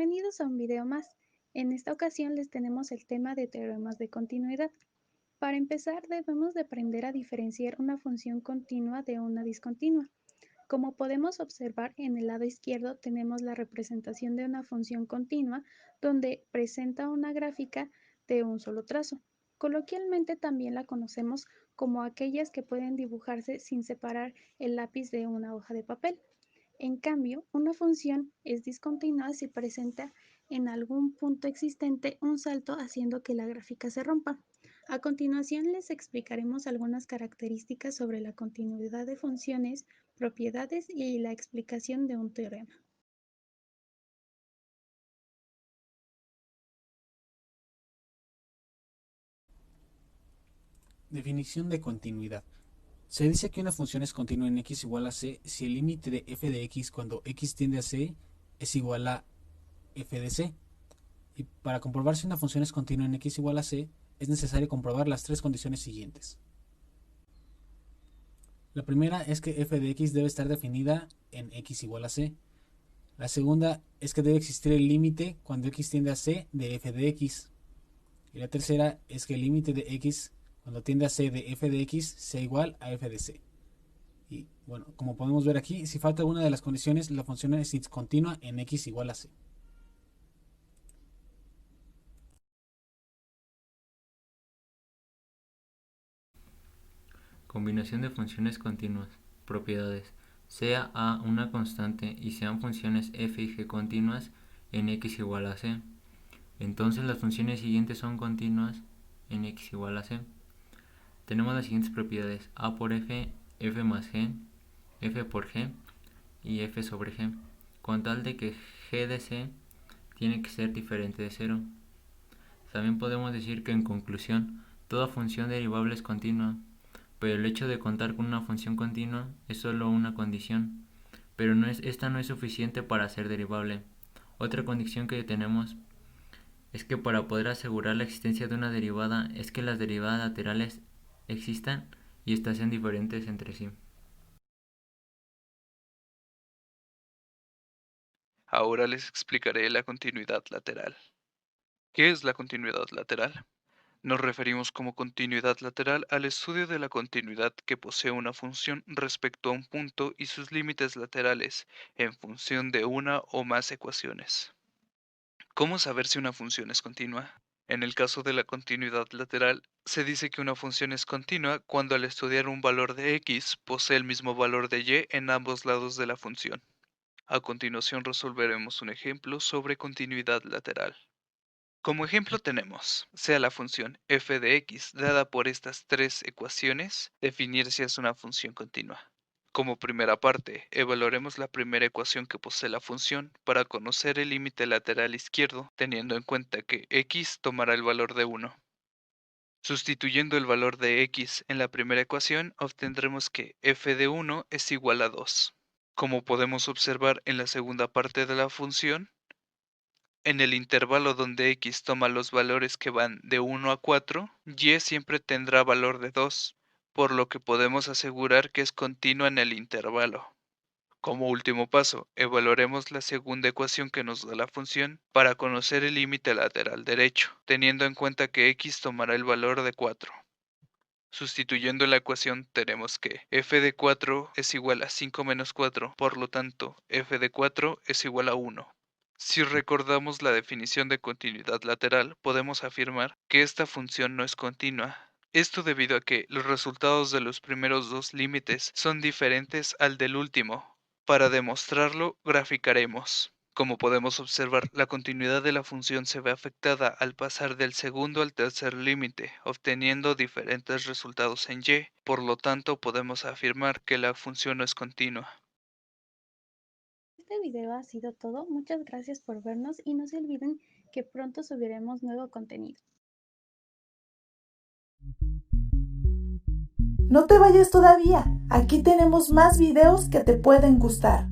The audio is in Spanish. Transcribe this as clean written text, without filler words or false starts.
Bienvenidos a un video más. En esta ocasión les tenemos el tema de teoremas de continuidad. Para empezar, debemos de aprender a diferenciar una función continua de una discontinua. Como podemos observar, en el lado izquierdo tenemos la representación de una función continua donde presenta una gráfica de un solo trazo. Coloquialmente también la conocemos como aquellas que pueden dibujarse sin separar el lápiz de una hoja de papel. En cambio, una función es discontinua si presenta en algún punto existente un salto haciendo que la gráfica se rompa. A continuación les explicaremos algunas características sobre la continuidad de funciones, propiedades y la explicación de un teorema. Definición de continuidad. Se dice que una función es continua en x igual a c si el límite de f de x cuando x tiende a c es igual a f de c. Y para comprobar si una función es continua en x igual a c, es necesario comprobar las tres condiciones siguientes. La primera es que f de x debe estar definida en x igual a c. La segunda es que debe existir el límite cuando x tiende a c de f de x. Y la tercera es que el límite de x cuando tiende a c de f de x sea igual a f de c. Y bueno, como podemos ver aquí, si falta alguna de las condiciones, la función es discontinua en x igual a c. Combinación de funciones continuas. Propiedades. Sea a una constante y sean funciones f y g continuas en x igual a c. Entonces las funciones siguientes son continuas en x igual a c. Tenemos las siguientes propiedades: a por f, f más g, f por g y f sobre g, con tal de que g de c tiene que ser diferente de 0. También podemos decir que en conclusión, toda función derivable es continua, pero el hecho de contar con una función continua es solo una condición, pero esta no es suficiente para ser derivable. Otra condición que tenemos es que para poder asegurar la existencia de una derivada es que las derivadas laterales existan y estas sean diferentes entre sí. Ahora les explicaré la continuidad lateral. ¿Qué es la continuidad lateral? Nos referimos como continuidad lateral al estudio de la continuidad que posee una función respecto a un punto y sus límites laterales en función de una o más ecuaciones. ¿Cómo saber si una función es continua? En el caso de la continuidad lateral, se dice que una función es continua cuando al estudiar un valor de x posee el mismo valor de y en ambos lados de la función. A continuación resolveremos un ejemplo sobre continuidad lateral. Como ejemplo tenemos, sea la función f de x dada por estas tres ecuaciones, definir si es una función continua. Como primera parte, evaluaremos la primera ecuación que posee la función para conocer el límite lateral izquierdo, teniendo en cuenta que x tomará el valor de 1. Sustituyendo el valor de x en la primera ecuación, obtendremos que f de 1 es igual a 2. Como podemos observar en la segunda parte de la función, en el intervalo donde x toma los valores que van de 1 a 4, y siempre tendrá valor de 2, por lo que podemos asegurar que es continua en el intervalo. Como último paso, evaluaremos la segunda ecuación que nos da la función para conocer el límite lateral derecho, teniendo en cuenta que x tomará el valor de 4. Sustituyendo la ecuación tenemos que f de 4 es igual a 5 menos 4, por lo tanto, f de 4 es igual a 1. Si recordamos la definición de continuidad lateral, podemos afirmar que esta función no es continua. Esto debido a que los resultados de los primeros dos límites son diferentes al del último. Para demostrarlo, graficaremos. Como podemos observar, la continuidad de la función se ve afectada al pasar del segundo al tercer límite, obteniendo diferentes resultados en y. Por lo tanto, podemos afirmar que la función no es continua. Este video ha sido todo. Muchas gracias por vernos y no se olviden que pronto subiremos nuevo contenido. No te vayas todavía, aquí tenemos más videos que te pueden gustar.